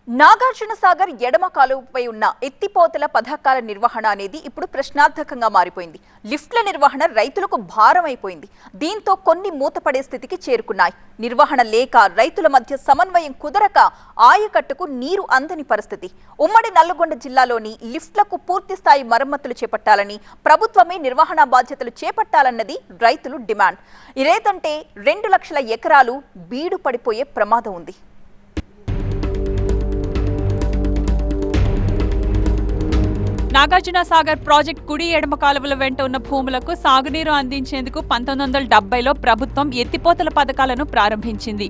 నాగార్జున సాగర్ ఎడమ కాలువపై ఉన్న ఎత్తిపోతల పథకాల నిర్వహణ అనేది ఇప్పుడు ప్రశ్నార్థకంగా మారిపోయింది. లిఫ్ట్ల నిర్వహణ రైతులకు భారం అయిపోయింది. దీంతో కొన్ని మూతపడే స్థితికి చేరుకున్నాయి. నిర్వహణ లేక రైతుల మధ్య సమన్వయం కుదరక ఆయకట్టుకు నీరు అందని పరిస్థితి. ఉమ్మడి నల్లగొండ జిల్లాలోని లిఫ్ట్లకు పూర్తి స్థాయి మరమ్మతులు చేపట్టాలని, ప్రభుత్వమే నిర్వహణ బాధ్యతలు చేపట్టాలన్నది రైతులు డిమాండ్. ఇదేంటంటే 2 లక్షల ఎకరాలు బీడు పడిపోయే ప్రమాదం ఉంది. నాగార్జున సాగర్ ప్రాజెక్ట్ కుడి ఎడమ కాలువల వెంట ఉన్న భూములకు సాగునీరు అందించేందుకు 1970లో ప్రభుత్వం ఎత్తిపోతల పథకాలను ప్రారంభించింది.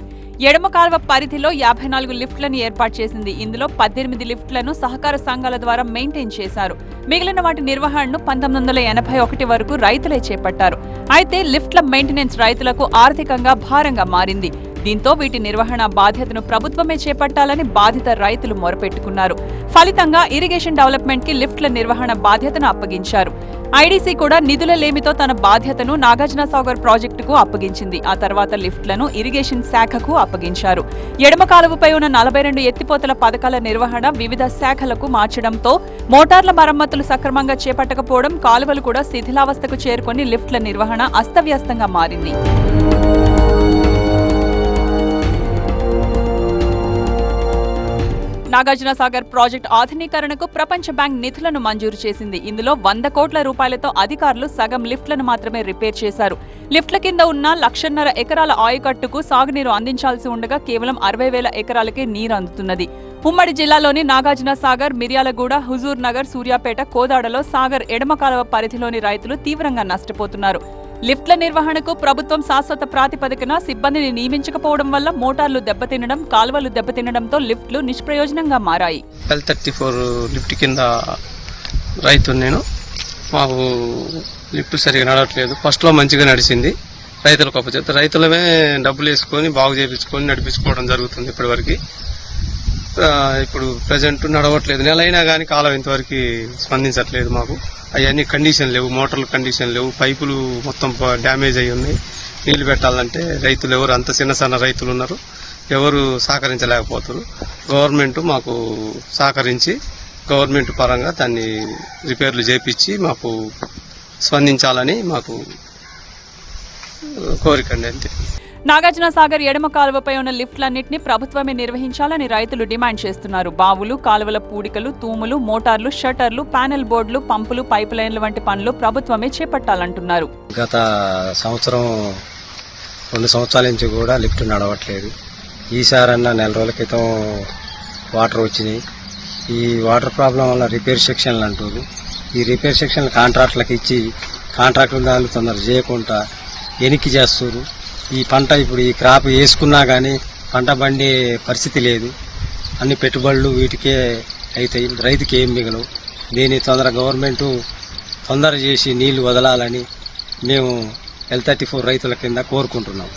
ఎడమ కాలువ పరిధిలో 54 లిఫ్ట్లను ఏర్పాటు చేసింది. ఇందులో 18 లిఫ్ట్లను సహకార సంఘాల ద్వారా మెయింటైన్ చేశారు. మిగిలిన వాటి నిర్వహణను 1981 వరకు రైతులే చేపట్టారు. అయితే లిఫ్ట్ల మెయింటెనెన్స్ రైతులకు ఆర్థికంగా భారంగా మారింది. దీంతో వీటి నిర్వహణ బాధ్యతను ప్రభుత్వమే చేపట్టాలని బాధిత రైతులు మొరపెట్టుకున్నారు. ఫలితంగా ఇరిగేషన్ డెవలప్మెంట్ కి లిఫ్ట్ల నిర్వహణ బాధ్యతను అప్పగించారు. ఐడీసీ కూడా నిధుల లేమితో తన బాధ్యతను నాగార్జున సాగర్ ప్రాజెక్టుకు అప్పగించింది. ఆ తర్వాత లిఫ్ట్లను ఇరిగేషన్ శాఖకు అప్పగించారు. ఎడమ కాలువపై ఉన్న 42 ఎత్తిపోతల పథకాల నిర్వహణ వివిధ శాఖలకు మార్చడంతో మోటార్ల మరమ్మతులు సక్రమంగా చేపట్టకపోవడం, కాలువలు కూడా శిథిలావస్థకు చేరుకొని లిఫ్ట్ల నిర్వహణ అస్తవ్యస్తంగా మారింది. నాగార్జున సాగర్ ప్రాజెక్టు ఆధునీకరణకు ప్రపంచ బ్యాంక్ నిధులను మంజూరు చేసింది. ఇందులో 100 కోట్ల రూపాయలతో అధికారులు సగం లిఫ్ట్లను మాత్రమే రిపేర్ చేశారు. లిఫ్ట్ల కింద ఉన్న 1.5 లక్షల ఎకరాల ఆయకట్టుకు సాగునీరు అందించాల్సి ఉండగా కేవలం 60,000 ఎకరాలకే నీరు అందుతున్నది. ఉమ్మడి జిల్లాలోని నాగార్జున సాగర్, మిర్యాలగూడ, హుజూర్ నగర్, సూర్యాపేట, కోదాడలో సాగర్ ఎడమ కాలువ పరిధిలోని రైతులు తీవ్రంగా నష్టపోతున్నారు. లిఫ్ట్ల నిర్వహణకు ప్రభుత్వం శాశ్వత ప్రాతిపదికన సిబ్బందిని నియమించకపోవడం వల్ల మోటార్లు దెబ్బతినడం, కాలువలు దెబ్బతినడంతో లిఫ్ట్లు నిష్ప్రయోజనంగా మారాయి. L34 లిఫ్ట్ కింద రైతు నేను. మాకు లిఫ్ట్ సరిగా నడవట్లేదు. ఫస్ట్లో మంచిగా నడిచింది. రైతులకు అప్పచెప్తే రైతులమే డబ్బులు వేసుకొని బాగు చేయించుకొని నడిపించుకోవడం జరుగుతుంది ఇప్పటివరకు. ఇప్పుడు ప్రజెంట్ నడవట్లేదు. నెల అయినా కానీ కాలం ఇంతవరకు స్పందించట్లేదు. మాకు అవన్నీ కండిషన్ లేవు, మోటార్లు కండిషన్ లేవు, పైపులు మొత్తం డ్యామేజ్ అయి ఉన్నాయి. నీళ్లు పెట్టాలంటే రైతులు ఎవరు, అంత చిన్న రైతులు ఉన్నారు, ఎవరు సహకరించలేకపోతున్నారు. గవర్నమెంట్ మాకు సహకరించి గవర్నమెంట్ పరంగా దాన్ని రిపేర్లు చేపించి మాకు స్పందించాలని మాకు కోరికండి అంతే. నాగార్జున సాగర్ ఎడమ కాలువపై ఉన్న లిఫ్ట్లన్నింటినీ ప్రభుత్వమే నిర్వహించాలని రైతులు డిమాండ్ చేస్తున్నారు. బావులు, కాలువల పూడికలు, తూములు, మోటార్లు, షట్టర్లు, ప్యానెల్ బోర్డులు, పంపులు, పైప్ లైన్ల వంటి పనులు ప్రభుత్వమే చేపట్టాలంటున్నారు. గత సంవత్సరం 2 సంవత్సరాల నుంచి కూడా లిఫ్ట్ నడవట్లేదు. ఈసారన్నా 4 రోజుల క్రితం వాటర్ వచ్చినాయి. ఈ వాటర్ ప్రాబ్లం వల్ల రిపేర్ సెక్షన్లు అంటారు. ఈ రిపేర్ సెక్షన్లు కాంట్రాక్టులకు ఇచ్చి కాంట్రాక్టుదారులు తొందర చేయకుండా ఎనికి చేస్తారు. ఈ పంట ఇప్పుడు ఈ క్రాప్ వేసుకున్నా కానీ పంట పండే పరిస్థితి లేదు. అన్ని పెట్టుబడులు వీటికే అవుతాయి, రైతుకి ఏం మిగలవు. దీన్ని గవర్నమెంట్ తొందర చేసి నీళ్లు వదలాలని మేము L34 రైతుల కింద కోరుకుంటున్నాం.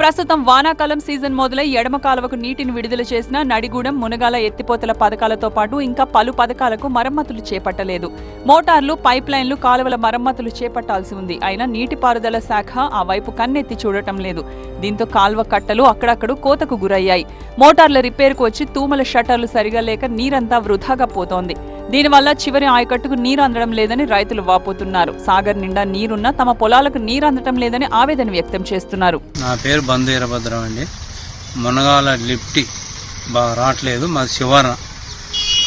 ప్రస్తుతం వానాకాలం సీజన్ మొదలై ఎడమ కాలువకు నీటిని విడుదల చేసిన నడిగూడెం, మునగాల ఎత్తిపోతల పథకాలతో పాటు ఇంకా పలు పథకాలకు మరమ్మతులు చేపట్టలేదు. మోటార్లు, పైప్ లైన్లు, కాలువల మరమ్మతులు చేపట్టాల్సి ఉంది. అయినా నీటిపారుదల శాఖ ఆ వైపు కన్నెత్తి చూడటం లేదు. దీంతో కాల్వ కట్టలు అక్కడక్కడు కోతకు గురయ్యాయి. మోటార్ల రిపేర్కు వచ్చి తూమల షట్టర్లు సరిగా లేక నీరంతా వృధాగా పోతోంది. దీనివల్ల చివరి ఆయకట్టుకు నీరు అందడం లేదని రైతులు వాపోతున్నారు. సాగర్ నిండా నీరున్నా తమ పొలాలకు నీరు అందటం లేదని ఆవేదన వ్యక్తం చేస్తున్నారు. నా పేరు బంధు వీరభద్రం అండి. మునగాల లిఫ్ట్ బాగా రావట్లేదు. మాది శివర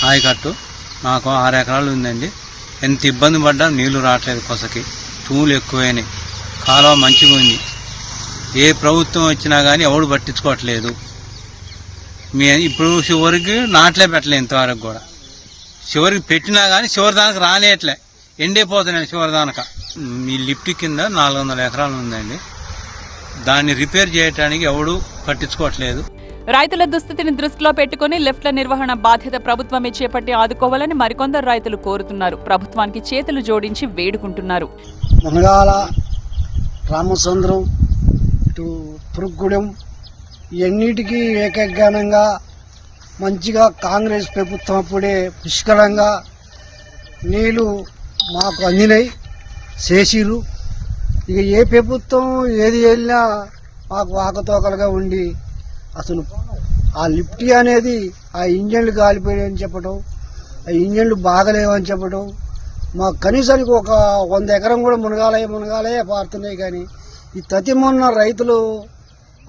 ఆయకట్టు, నాకు 6 ఎకరాలు ఉందండి. ఎంత ఇబ్బంది పడ్డా నీళ్లు రావట్లేదు. కొసకి తూములు ఎక్కువైనాయి. కాలువ మంచిగా ఉంది. ఏ ప్రభుత్వం వచ్చినా కానీ ఎవడు పట్టించుకోవట్లేదు. ఇప్పుడు చివరికి నాట్లే పెట్టలే. ఇంతవరకు కూడా చివరికి పెట్టినా కానీ చివరి దానికి రానేట్లే, ఎండిపోతున్నాయి చివరి దానక. ఈ లిఫ్ట్ కింద 400 ఎకరాలు ఉందండి. దాన్ని రిపేర్ చేయడానికి ఎవడు పట్టించుకోవట్లేదు. రైతుల దుస్థితిని దృష్టిలో పెట్టుకుని లిఫ్ట్ల నిర్వహణ బాధ్యత ప్రభుత్వమే చేపట్టి ఆదుకోవాలని మరికొందరు రైతులు కోరుతున్నారు. ప్రభుత్వానికి చేతులు జోడించి వేడుకుంటున్నారు. మునగాల, రామచంద్రం, ఇటు పురుగూడెం ఇవన్నిటికీ ఏకజ్ఞానంగా మంచిగా కాంగ్రెస్ ప్రభుత్వం అప్పుడే పుష్కలంగా నీళ్లు మాకు అందినాయి చేసిరు. ఇక ఏ ప్రభుత్వం ఏది వెళ్ళినా మాకు ఆకతోకలుగా ఉండి అసలు ఆ లిఫ్ట్ అనేది ఆ ఇంజన్లు కాలిపోయాయని చెప్పడం, ఆ ఇంజన్లు బాగలేవని చెప్పడం, మాకు కనీసానికి ఒక 100 ఎకరం కూడా మునగాలే పారుతున్నాయి. కానీ ఈ తతి మొన్న రైతులు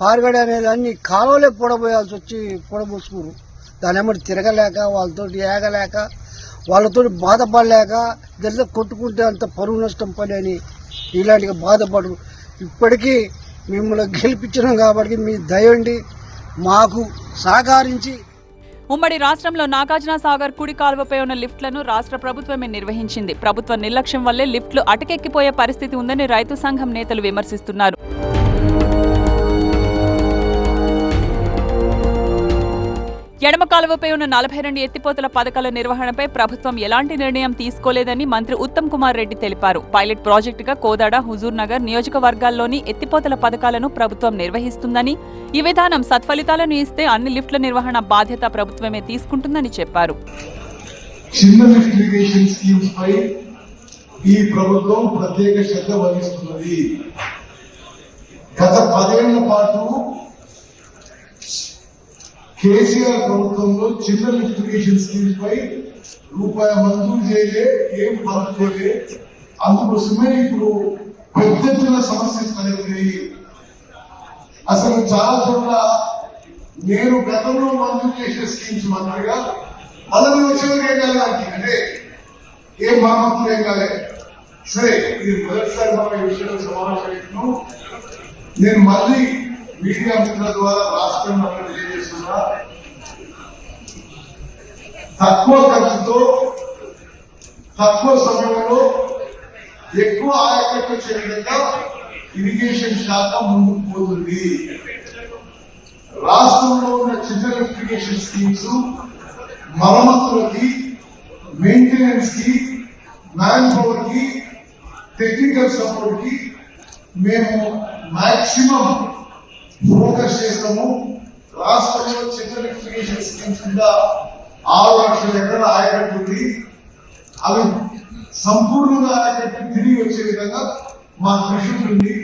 పారుగడ అనేదాన్ని కాలువలే పొడబోయాల్సి వచ్చి పొడబోసుకురు. దాని ఎమ్మటి తిరగలేక, వాళ్ళతో ఏగలేక, వాళ్ళతో బాధపడలేక ఇద్దరితో కొట్టుకుంటే అంత పరువు నష్టం పని అని ఇలాంటిగా బాధపడు. ఇప్పటికీ మిమ్మల్ని గెలిపించినాం కాబట్టి మీ దయండి మాకు సహకరించి. ఉమ్మడి రాష్ట్రంలో నాగార్జున సాగర్ కుడి కాలువపై ఉన్న లిఫ్ట్లను రాష్ట్ర ప్రభుత్వమే నిర్వహించింది. ప్రభుత్వ నిర్లక్ష్యం వల్లే లిఫ్ట్లు అటకెక్కిపోయే పరిస్థితి ఉందని రైతు సంఘం నేతలు విమర్శిస్తున్నారు. ఎడమ కాలువపై ఉన్న 42 ఎత్తిపోతల పథకాల నిర్వహణపై ప్రభుత్వం ఎలాంటి నిర్ణయం తీసుకోలేదని మంత్రి ఉత్తమ్ కుమార్ రెడ్డి తెలిపారు. పైలట్ ప్రాజెక్టుగా కోదాడ, హుజూర్ నగర్ నియోజకవర్గాల్లోని ఎత్తిపోతల పథకాలను ప్రభుత్వం నిర్వహిస్తుందని, ఈ విధానం సత్ఫలితాలను ఇస్తే అన్ని లిఫ్ట్ల నిర్వహణ బాధ్యత ప్రభుత్వమే తీసుకుంటుందని చెప్పారు. చిన్న లిఫ్ట్ ఇరిగేషన్ స్కీమ్స్ పై ఈ ప్రభుత్వం ప్రత్యేక శ్రద్ధ వహిస్తున్నది. గత 10 ఏళ్ల పాటు కేసీఆర్ ప్రభుత్వంలో చిన్న లిఫ్ట్ ఇరిగేషన్ స్కీమ్స్ పై రూపాయి మంజూరు చేయలే, ఏం పరచలే. అందుకోసమే ఇప్పుడు పెద్ద ఎత్తున సమస్యలు తలెత్తాయి. అసలు చాలా చోట్ల నేను గతంలో మంజూరు చేసిన స్కీమ్స్ మంత్రిగా మళ్ళీ వచ్చేవరకు ఏం కాలేదు, అంటే ఏం మరమ్మతులు ఏం కాలేదు. సరే, ఇది మొదటిసారి మన ఈ విషయంలో సమావేశం. నేను మళ్ళీ మీడియా మిత్రుల ద్వారా రాష్ట్రంలో తెలియజేస్తున్నా, తక్కువ ఖర్చుతో తక్కువ సమయంలో ఎక్కువ ఆయకట్టు వచ్చే విధంగా ఇరిగేషన్ శాఖ ముందుకు పోతుంది. రాష్ట్రంలో ఉన్న చిన్న లిఫ్ట్ ఇరిగేషన్ స్కీమ్స్ మరమ్మతులకి, మెయింటెనెన్స్ కి, మ్యాన్ పవర్ కి, టెక్నికల్ సపోర్ట్ కి మేము మాక్సిమం ఫోకస్ చేస్తాము. రాష్ట్రంలో చిన్న లిఫ్ట్ ఇరిగేషన్ స్కీమ్స్ కింద 6 లక్షల ఎకరాల ఆయకట్టు ఉంది. అవి సంపూర్ణంగా ఆయకట్టు తిరిగి వచ్చే విధంగా మా కృషి ఉంటుంది.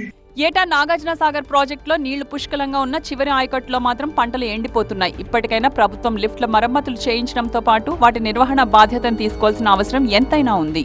ఏటా నాగార్జున సాగర్ ప్రాజెక్టులో నీళ్లు పుష్కలంగా ఉన్న చివరి ఆయకట్టులో మాత్రం పంటలు ఎండిపోతున్నాయి. ఇప్పటికైనా ప్రభుత్వం లిఫ్ట్ల మరమ్మతులు చేయించడంతో పాటు వాటి నిర్వహణ బాధ్యతను తీసుకోవాల్సిన అవసరం ఎంతైనా ఉంది.